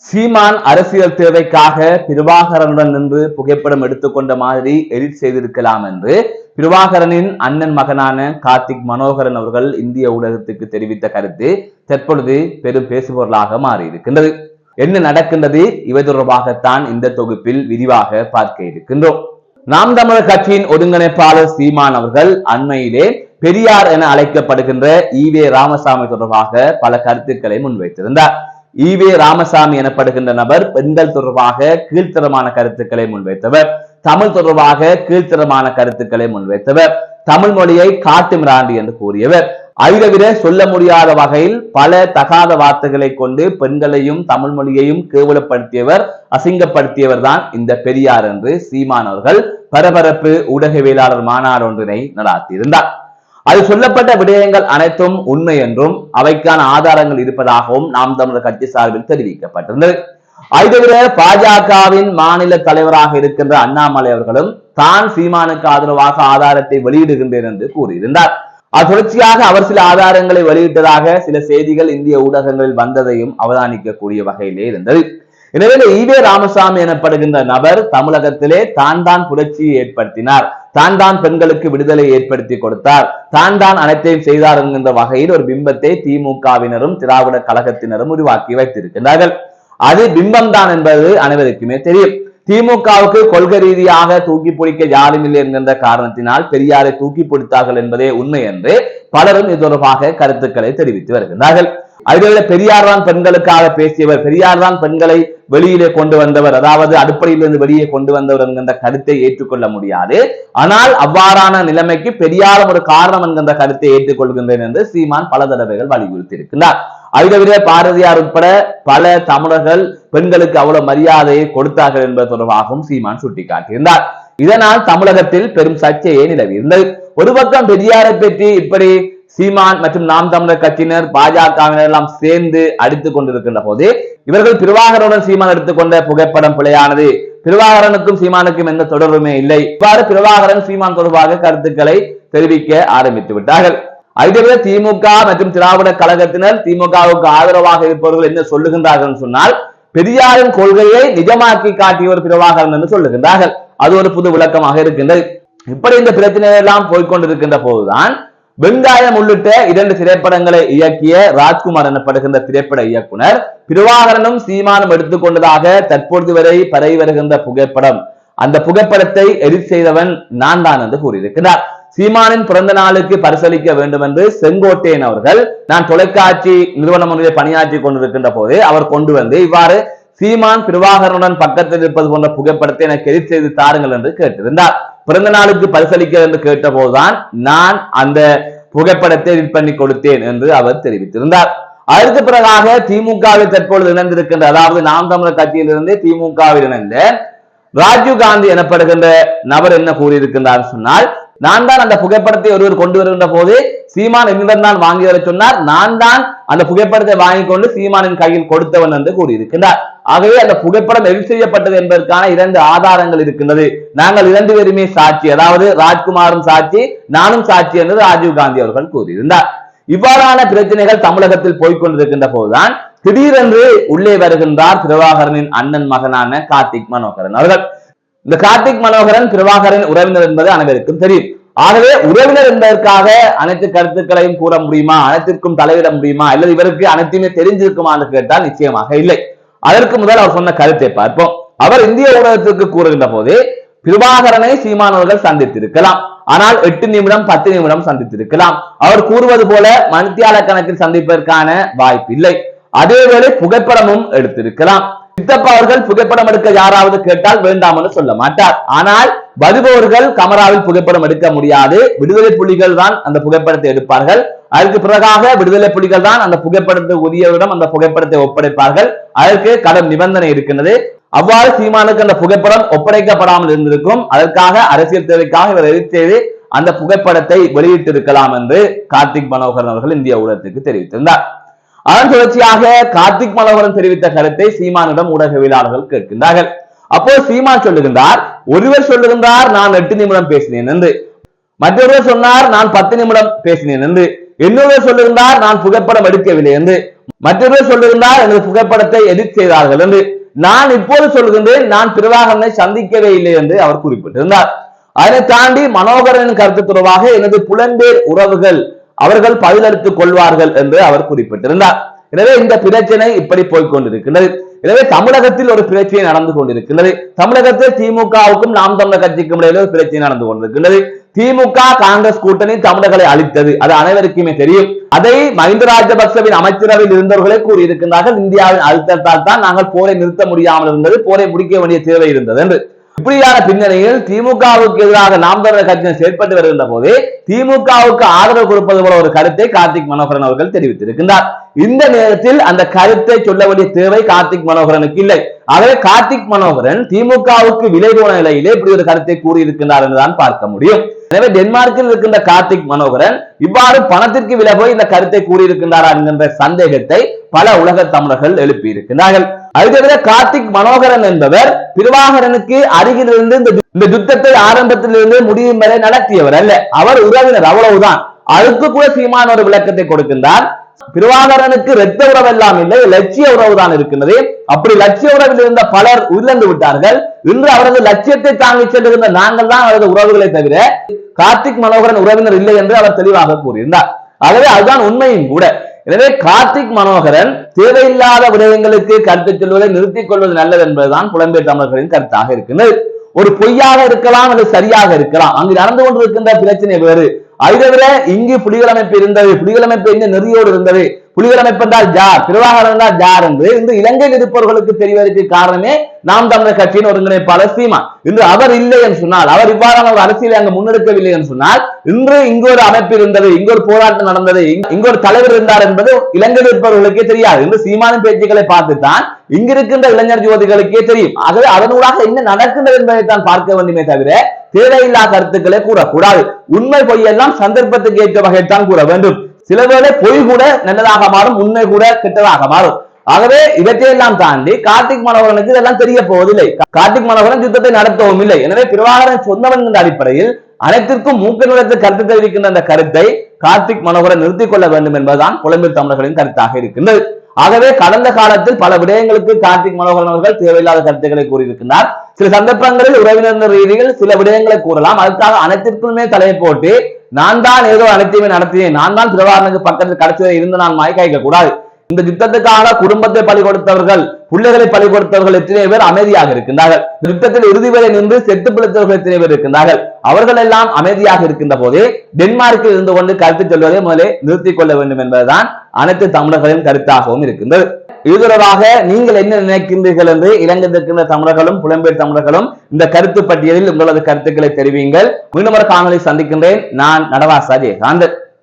சீமான் அரசியல் தேவைக்காக பிரபாகரனுடன் நின்று புகைப்படம் எடுத்துக்கொண்ட மாதிரி எடிட் செய்திருக்கலாம் என்று பிரபாகரனின் அண்ணன் மகனான கார்த்திக் மனோகரன் அவர்கள் இந்திய ஊடகத்துக்கு தெரிவித்த கருத்து தற்பொழுது பெரும் பேசுபொருளாக மாறியிருக்கின்றது. என்ன நடக்கின்றது? இவை தொடர்பாகத்தான் இந்த தொகுப்பில் விரிவாக பார்க்க இருக்கின்றோம். நாம் தமிழர் கட்சியின் ஒருங்கிணைப்பாளர் சீமான் அவர்கள் அண்மையிலே பெரியார் என அழைக்கப்படுகின்ற ஈவே ராமசாமி தொடர்பாக பல கருத்துக்களை முன்வைத்திருந்தார். ஈவே ராமசாமி எனப்படுகின்ற நபர் பெண்கள் தொடர்பாக கீழ்த்தரமான கருத்துக்களை முன்வைத்தவர், தமிழ் தொடர்பாக கீழ்த்தரமான கருத்துக்களை முன்வைத்தவர், தமிழ் மொழியை காட்டு மிராண்டி என்று கூறியவர், ஐதவிர சொல்ல முடியாத வகையில் பல தகாத வார்த்தைகளை கொண்டு பெண்களையும் தமிழ் மொழியையும் கேவலப்படுத்தியவர், அசிங்கப்படுத்தியவர் தான் இந்த பெரியார் என்று சீமான் அவர்கள் பரபரப்பு ஊடகவியலாளர் மாநாடு ஒன்றினை நடாத்தியிருந்தார். அது சொல்லப்பட்ட விடயங்கள் அனைத்தும் உண்மை என்றும் அவைக்கான ஆதாரங்கள் இருப்பதாகவும் நாம் தமிழர் கட்சி சார்பில் தெரிவிக்கப்பட்டிருந்தது. ஐதவிர பாஜகவின் மாநில தலைவராக இருக்கின்ற அண்ணாமலை அவர்களும் தான் சீமானுக்கு ஆதரவாக ஆதாரத்தை வெளியிடுகின்றேன் என்று கூறியிருந்தார். அது தொடர்ச்சியாக அவர் சில ஆதாரங்களை வெளியிட்டதாக சில செய்திகள் இந்திய ஊடகங்களில் வந்ததையும் அவதானிக்கக்கூடிய வகையிலே இருந்தது. எனவே ஈவே ராமசாமி எனப்படுகின்ற நபர் தமிழகத்திலே தான் புரட்சியை ஏற்படுத்தினார், தான் பெண்களுக்கு விடுதலை ஏற்படுத்தி கொடுத்தார், தான் அனைத்தையும் செய்தார் என்கின்ற வகையில் ஒரு பிம்பத்தை திமுகவினரும் திராவிட கழகத்தினரும் உருவாக்கி வைத்திருக்கிறார்கள். அது பிம்பம் தான் என்பது அனைவருக்குமே தெரியும். திமுகவுக்கு கொள்கை ரீதியாக தூக்கி பிடிக்க யாரும் இல்லை என்கின்ற காரணத்தினால் பெரியாரை தூக்கி பிடித்தார்கள் என்பதே உண்மை என்று பலரும் இது தொடர்பாக கருத்துக்களை தெரிவித்து வருகின்றார்கள். அதுவே பெரியார் தான் பெண்களுக்காக பேசியவர், பெரியார் தான் பெண்களை வெளியிலே கொண்டு வந்தவர், அதாவது அடிப்படையிலிருந்து வெளியே கொண்டு வந்தவர் என்கின்ற கருத்தை ஏற்றுக்கொள்ள முடியாது. ஆனால் அவ்வாறான நிலைமைக்கு பெரியாரும் ஒரு காரணம் என்கின்ற கருத்தை ஏற்றுக்கொள்கின்றேன் என்று சீமான் பல தடவைகள் வலியுறுத்தி இருக்கின்றார். அதுவே பாரதியார் உட்பட பல தமிழர்கள் பெண்களுக்கு அவ்வளவு மரியாதையை கொடுத்தார்கள் என்பது தொடர்பாகவும் சீமான் சுட்டிக்காட்டியிருந்தார். இதனால் தமிழகத்தில் பெரும் சர்ச்சையை நிலவி இருந்தது. ஒரு பக்கம் பெரியாரை பற்றி இப்படி சீமான் மற்றும் நாம் தமிழர் கட்சியினர் பாஜகவினர் எல்லாம் சேர்ந்து அடித்துக் கொண்டிருக்கின்ற போது இவர்கள் பிரபாகரனுடன் சீமான் எடுத்துக்கொண்ட புகைப்படம் பிழையானது, பிரபாகரனுக்கும் சீமானுக்கும் எந்த தொடர்புமே இல்லை, இவ்வாறு பிரபாகரன் சீமான் தொடர்பாக கருத்துக்களை தெரிவிக்க ஆரம்பித்து விட்டார்கள். அதுவே திமுக மற்றும் திராவிட கழகத்தினர் திமுகவுக்கு ஆதரவாக இருப்பவர்கள் என்ன சொல்லுகின்றார்கள் சொன்னால், பெரியாரின் கொள்கையை நிஜமாக்கி காட்டியவர் பிரபாகரன் என்று சொல்லுகின்றார்கள். அது ஒரு புது விளக்கமாக இருக்கின்றது. இப்படி இந்த பிரச்சனைகள் எல்லாம் போய்கொண்டிருக்கின்ற போதுதான் வெங்காயம் உள்ளிட்ட 2 திரைப்படங்களை இயக்கிய ராஜ்குமார் எனப்படுகின்ற திரைப்பட இயக்குனர் பிரபாகரனும் சீமானும் எடுத்துக்கொண்டதாக தற்பொழுது வரை பரவி வருகின்ற புகைப்படம், அந்த புகைப்படத்தை எடிட் செய்தவன் நான் தான் என்று கூறியிருக்கிறார். சீமானின் பிறந்த நாளுக்கு பரிசளிக்க வேண்டும் என்று செங்கோட்டையன் அவர்கள் நான் தொலைக்காட்சி நிறுவனம் ஒன்றிலே பணியாற்றி கொண்டிருக்கின்ற போது அவர் கொண்டு வந்து இவ்வாறு சீமான் பிரபாகரனுடன் பக்கத்தில் இருப்பது போன்ற புகைப்படத்தை எனக்கு எடிட் செய்து தாருங்கள் என்று கேட்டிருந்தார். பிறந்த நாளுக்கு பரிசளிக்க என்று கேட்ட போதுதான் நான் அந்த புகைப்படத்தை எடிட் பண்ணி கொடுத்தேன் என்று அவர் தெரிவித்திருந்தார். அதற்கு பிறகாக திமுகவில் தற்பொழுது இணைந்திருக்கின்ற, அதாவது நாம் தமிழர் கட்சியிலிருந்து திமுகவில் இணைந்த ராஜீவ் காந்தி எனப்படுகின்ற நபர் என்ன கூறியிருக்கின்றார் சொன்னால், நான் தான் அந்த புகைப்படத்தை ஒருவர் கொண்டு வருகின்ற போது சீமான் என்னிடம் தான் வாங்கி வர சொன்னார், நான் தான் அந்த புகைப்படத்தை வாங்கி கொண்டு சீமானின் கையில் கொடுத்தவன் என்று கூறியிருக்கிறார். ஆகவே அந்த புகைப்படம் எடிட் செய்யப்பட்டது என்பதற்கான 2 ஆதாரங்கள் இருக்கின்றது. நாங்கள் 2 பேருமே சாட்சி, அதாவது ராஜ்குமாரும் சாட்சி, நானும் சாட்சி என்று ராஜீவ் காந்தி அவர்கள் கூறியிருந்தார். இவ்வாறான பிரச்சனைகள் தமிழகத்தில் போய்கொண்டிருக்கின்ற போதுதான் திடீரென்று உள்ளே வருகின்றார் பிரபாகரனின் அண்ணன் மகனான கார்த்திக் மனோகரன் அவர்கள். இந்த கார்த்திக் மனோகரன் பிரபாகரன் உறவினர் என்பது அனைவருக்கும் தெரியும். ஆகவே உறவினர் என்பதற்காக அனைத்து கருத்துக்களையும் கூற முடியுமா, அனைத்திற்கும் தலையிட முடியுமா, அல்லது இவருக்கு அனைத்துமே தெரிஞ்சிருக்குமா என்று கேட்டால் நிச்சயமாக இல்லை. அதற்கு முதல் அவர் சொன்ன கருத்தை பார்ப்போம். அவர் இந்திய ஊடகத்திற்கு கூறுகின்ற போது பிரபாகரனை சீமானவர்கள் சந்தித்திருக்கலாம், ஆனால் 8 நிமிடம் 10 நிமிடம் சந்தித்திருக்கலாம். அவர் கூறுவது போல மணித்தியால கணக்கில் சந்திப்பதற்கான வாய்ப்பு இல்லை. அதேவேளை புகைப்படமும் எடுத்திருக்கலாம். சித்தப்பா அவர்கள் புகைப்படம் எடுக்க யாராவது கேட்டால் வேண்டாம் என்று சொல்ல மாட்டார். ஆனால் வருபவர்கள் கமராவில் புகைப்படம் எடுக்க முடியாது, விடுதலை புலிகள் தான் அந்த புகைப்படத்தை எடுப்பார்கள். அதற்கு பிறகாக விடுதலை புலிகள் தான் அந்த புகைப்படத்தை உரியவரிடம் அந்த புகைப்படத்தை ஒப்படைப்பார்கள். அதற்கு கடும் நிபந்தனை இருக்கின்றது. அவ்வாறு சீமானுக்கு அந்த புகைப்படம் ஒப்படைக்கப்படாமல் இருந்திருக்கும். அதற்காக அரசியல் தேவைக்காக இவர் எடிட் செய்து அந்த புகைப்படத்தை வெளியிட்டிருக்கலாம் என்று கார்த்திக் மனோகரன் அவர்கள் இந்திய ஊடகத்துக்கு தெரிவித்திருந்தார். அதன் தொடர்ச்சியாக கார்த்திக் மனோகரன் தெரிவித்த கருத்தை சீமானிடம் ஊடகவியலாளர்கள் கேட்கின்றார்கள். அப்போ சீமான் சொல்லுகின்றார், ஒருவர் சொல்லுகின்றார் நான் 8 நிமிடம் பேசினேன் என்று, மற்றொருவர் சொன்னார் நான் 10 நிமிடம் பேசினேன் என்று. இன்னொருவர் சொல்லுகின்றார் நான் புகைப்படம் எடுக்கவில்லை என்று, மற்றொருவர் சொல்லுகின்றார் எனது புகைப்படத்தை எடிட் செய்தார்கள் என்று. நான் இப்போது சொல்லுகின்றேன் நான் பிரபாகரனை சந்திக்கவே இல்லை என்று அவர் குறிப்பிட்டிருந்தார். அதனை தாண்டி மனோகரனின் கருத்து தொடர்பாக எனது புலம்பெயர் உறவுகள் அவர்கள் பதிலளித்துக் கொள்வார்கள் என்று அவர் குறிப்பிட்டிருந்தார். எனவே இந்த பிரச்சனை இப்படி போய்கொண்டிருக்கின்றது. எனவே தமிழகத்தில் ஒரு பிரச்சனை நடந்து கொண்டிருக்கின்றது. தமிழகத்தில் திமுகவுக்கும் நாம் தமிழர் கட்சிக்கும் இடையில ஒரு பிரச்சனை நடந்து கொண்டிருக்கின்றது. திமுக காங்கிரஸ் கூட்டணி தமிழர்களை அளித்தது, அது அனைவருக்குமே தெரியும். அதை மஹிந்த ராஜபக்சவின் அமைச்சரவையில் இருந்தவர்களே கூறியிருக்கின்றார்கள், இந்தியாவின் அழுத்தத்தால் தான் நாங்கள் போரை நிறுத்த முடியாமல் இருந்தது, போரை முடிக்க வேண்டிய தேவை இருந்தது என்று. இப்படியான பின்னணியில் திமுகவுக்கு எதிராக நாம் தமிழர் கட்சியினர் செயற்பட்டு வருகின்ற போது திமுகவுக்கு ஆதரவு கொடுப்பது போல ஒரு கருத்தை கார்த்திக் மனோகரன் அவர்கள் தெரிவித்திருக்கின்றார். இந்த நேரத்தில் அந்த கருத்தை சொல்ல வேண்டிய தேவை கார்த்திக் மனோகரனுக்கு இல்லை. ஆகவே கார்த்திக் மனோகரன் திமுகவுக்கு விலை போன நிலையிலே இப்படி ஒரு கருத்தை கூறியிருக்கின்றார் என்றுதான் பார்க்க முடியும். எனவே டென்மார்க்கில் இருக்கின்ற கார்த்திக் மனோகரன் இவ்வாறு பணத்திற்கு விலை போய் இந்த கருத்தை கூறியிருக்கின்றாரா என்கின்ற சந்தேகத்தை பல உலக தமிழர்கள் எழுப்பி இருக்கின்றார்கள். அது தவிர கார்த்திக் மனோகரன் என்பவர் பிரபாகரனுக்கு அருகில் இருந்து இந்த யுத்தத்தை ஆரம்பத்திலிருந்து முடியும் வரை நடத்தியவர் அல்ல, அவர் உறவினர், அவ்வளவுதான். அதுக்கு கூட சீமான் ஒரு விளக்கத்தை கொடுக்கின்றார். பிரபாகரனுக்கு இரத்த உறவு எல்லாம் இல்லை, லட்சிய உறவு தான் இருக்கின்றது. அப்படி லட்சிய உறவில் இருந்த பலர் உயிரிழந்து விட்டார்கள். இன்று அவரது லட்சியத்தை தாங்கி செல்லுகின்ற நாங்கள் தான் அவரது உறவுகளை தவிர கார்த்திக் மனோகரன் உறவினர் இல்லை என்று அவர் தெளிவாக கூறியிருந்தார். ஆகவே அதுதான் உண்மையும் கூட. எனவே கார்த்திக் மனோகரன் தேவையில்லாத விடயங்களுக்கு கருத்து சொல்வதை நிறுத்திக் கொள்வது நல்லது என்பதுதான் புலம்பெயர் தமிழர்களின் கருத்தாக இருக்கின்றது. ஒரு பொய்யாக இருக்கலாம் அல்லது சரியாக இருக்கலாம், அங்கு நடந்து கொண்டிருக்கின்ற பிரச்சனை வேறு. அதை தவிர இங்கு புலிகள் அமைப்பு இருந்தது, புலிகள் அமைப்பு எங்க நெறியோடு இருந்தது, புலிகள் அமைப்பு என்றால் ஜார், பிரபாகரன் என்றால் ஜார் என்று இந்த இலங்கையில் இருப்பவர்களுக்கு தெரிவதற்கு காரணமே நாம் தமிழர் கட்சியின் ஒருங்கிணைப்பாளர் சீமான். இன்று அவர் இல்லை என்று சொன்னால், அவர் இவ்வாறான ஒரு அரசியலை அங்கு முன்னெடுக்கவில்லை என்று சொன்னால், இன்று இங்கு ஒரு அமைப்பு இருந்தது, இங்கு ஒரு போராட்டம் நடந்தது, இங்கு ஒரு தலைவர் இருந்தார் என்பது இலங்கையில் இருப்பவர்களுக்கே தெரியாது. இன்று சீமானின் பேச்சுக்களை பார்த்துத்தான் இங்கிருக்கின்ற இளைஞர் ஜோதிகளுக்கே தெரியும். ஆகவே அதனூடாக என்ன நடக்கின்றது என்பதை தான் பார்க்க வேண்டுமே தவிர தேவையில்லா கருத்துக்களை கூறக்கூடாது. உண்மை பொய்யெல்லாம் சந்தர்ப்பத்துக்கு ஏற்ற வகைத்தான் கூற வேண்டும். சில வேளை பொய் கூட நல்லதாக மாறும், உண்மை கூட கெட்டதாக மாறும். ஆகவே இவற்றையெல்லாம் தாண்டி கார்த்திக் மனோகரனுக்கு இதெல்லாம் தெரிய போவதில்லை. கார்த்திக் மனோகரன் யுத்தத்தை நடத்தவும் இல்லை. எனவே பிரபாகரன் சொந்தவன் என்ற அடிப்படையில் அனைத்திற்கும் மூக்க நிலத்தில் கருத்து தெரிவிக்கின்ற அந்த கருத்தை கார்த்திக் மனோகரன் நிறுத்திக் கொள்ள வேண்டும் என்பதுதான் புலம்பெயர் தமிழர்களின் கருத்தாக இருக்கின்றது. ஆகவே கடந்த காலத்தில் பல விடயங்களுக்கு கார்த்திக் மனோகரன் அவர்கள் தேவையில்லாத கருத்துக்களை கூறியிருக்கிறார். சில சந்தர்ப்பங்களில் உறவினர் ரீதியில் சில விடயங்களை கூறலாம். அதுக்காக அனைத்திற்குமே தலையை போட்டு நான் தான் ஏதோ அனைத்தையுமே நடத்தினேன், நான் தான் பிரபாகரனுக்கு பக்கத்தில் கடைசியில் இருந்து நான் மாய்க்காய்க்க கூடாது. இந்த யுத்தத்துக்காக குடும்பத்தை பலி கொடுத்தவர்கள், பிள்ளைகளை பலி கொடுத்தவர்கள் எத்தனை பேர் அமைதியாக இருக்கின்றார்கள். யுத்தத்தில் இறுதி வரை நின்று செத்து பிழைத்தவர்கள் எத்தனை பேர் இருக்கின்றார்கள். அவர்கள் எல்லாம் அமைதியாக இருக்கின்ற போதே டென்மார்க்கில் இருந்து கொண்டு கருத்து சொல்வதை முதலே நிறுத்திக் கொள்ள வேண்டும் என்பதுதான் அனைத்து தமிழர்களின் கருத்தாகவும் இருக்கின்றது. இது தொடர்பாக நீங்கள் என்ன நினைக்கின்றீர்கள் என்று இலங்கையில் இருக்கின்ற தமிழர்களும் புலம்பெயர் தமிழர்களும் இந்த கருத்து பட்டியலில் உங்களது கருத்துக்களை தெரிவியுங்கள். மீண்டும் ஒரு காணொலி சந்திக்கின்றேன். நான் நடவாசா ஜெயகாந்தன்.